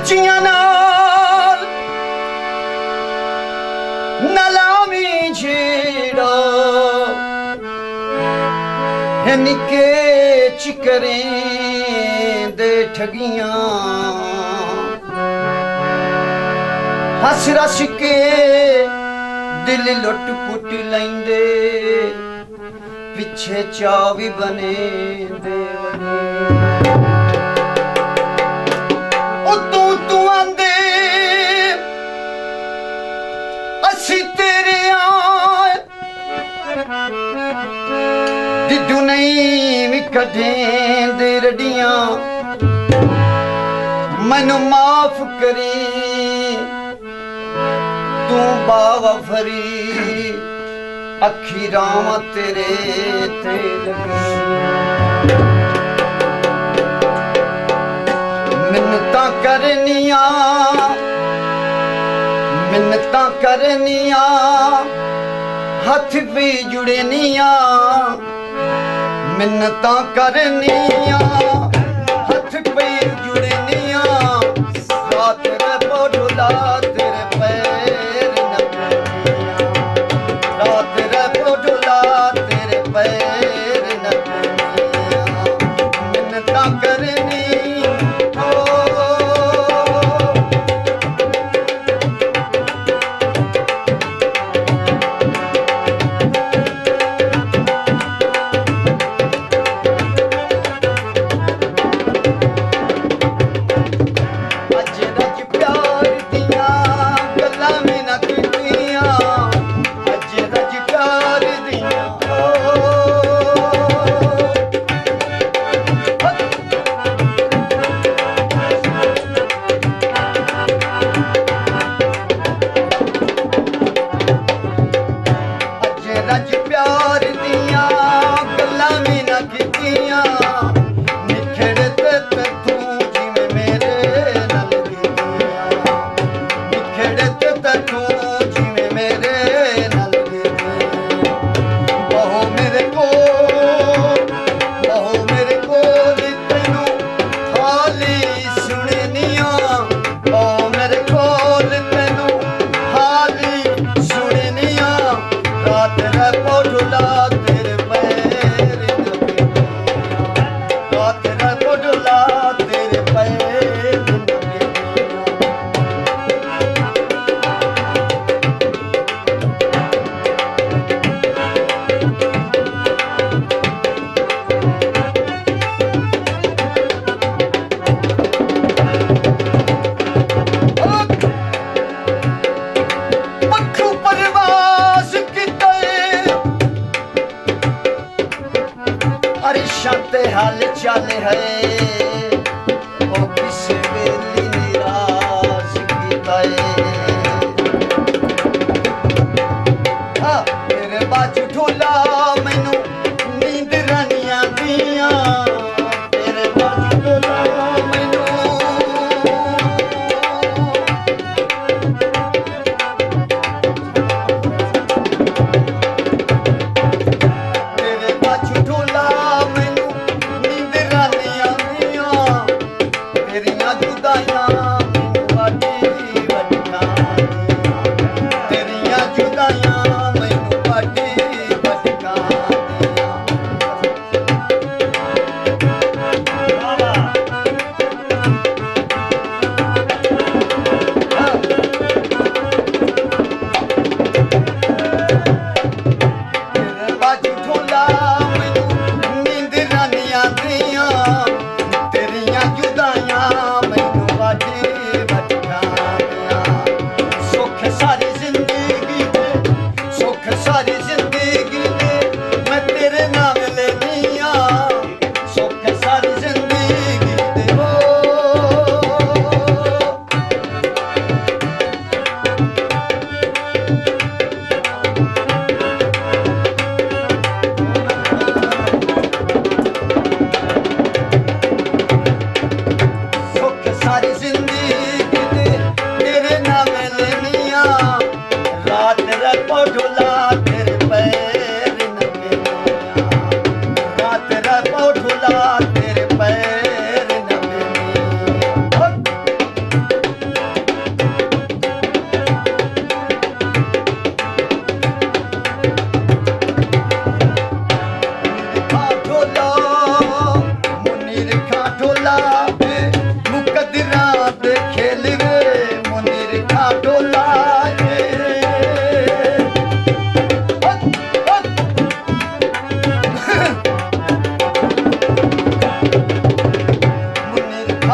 ਉੱਚੀਆਂ ਨਾਲ ਨਲਾਵੀਂ ਛੇੜਾ ਹੈ ਨਿੱਕੇ ਚਿਕਰੇ ਦੇ ਠਗੀਆਂ ਹੱਸ ਰਸ ਕੇ ਦਿਲ ਲੁੱਟ ਪੁੱਟ ਲੈਂਦੇ ਪਿੱਛੇ ਚਾਅ ਵੀ ਬਣੇ ਦੇਵਨੇ ਉਹ ਤੂੰ ਆਂਦੇ ਅਸੀਂ ਤੇਰੇ ਆਏ ਦਿਦੂ ਨਹੀਂ ਵੀ ਕੱਢੇ ਦੇ ਰੜੀਆਂ ਮੈਨੂੰ ਮਾਫ ਕਰੀ तू बावा फरी अखी राम तेरे ते मिन्नतां करनिया हथ भी जुड़निया मिन्नतां करनिया हथ भी जुड़निया रात रे बोला तेरे पैर रात रे बोला तेरे पैर मिन्नतां करनी हाल चाल है ओ किस वेली निराश कीता मेरे बाजू ढोला मैनू नींद रानियां दियां तेरे बाजू ढोला मैनू तेरे बाजू ढोला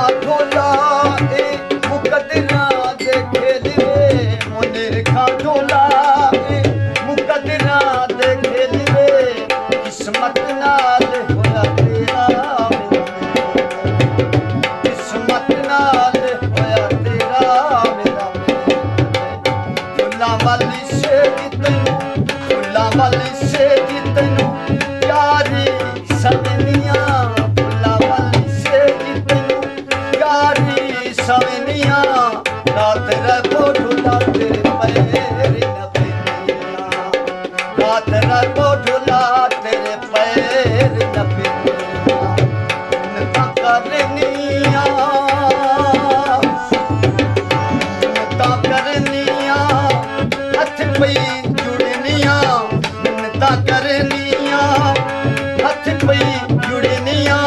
खा ढोला ए मुकदरा दे खेलवे मुनिर खा ढोला ए मुकदरा दे खेलवे किस्मत नाल होया तेरा किस्मत नाल होया तेरा मेरा फुल्लां वाली शेरी तैनू फुल्लां वाली शेरी तैनू यारी सवनियां फुल्लां वाली शेरी तैनू यारी सवनियां रात रहो ढोला तेरे पैर न पेनियां रात रहो ढोला तेरे पैर न पेनियां नता करनियां नता करनियां हथ पई जुड़नियां नता करनियां हथ पई जुड़नियां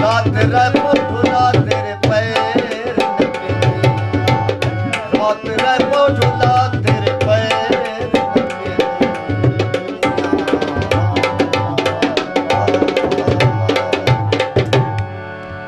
रात रहो ढोला तेरे पैर न पेनियां रात रहो ढोला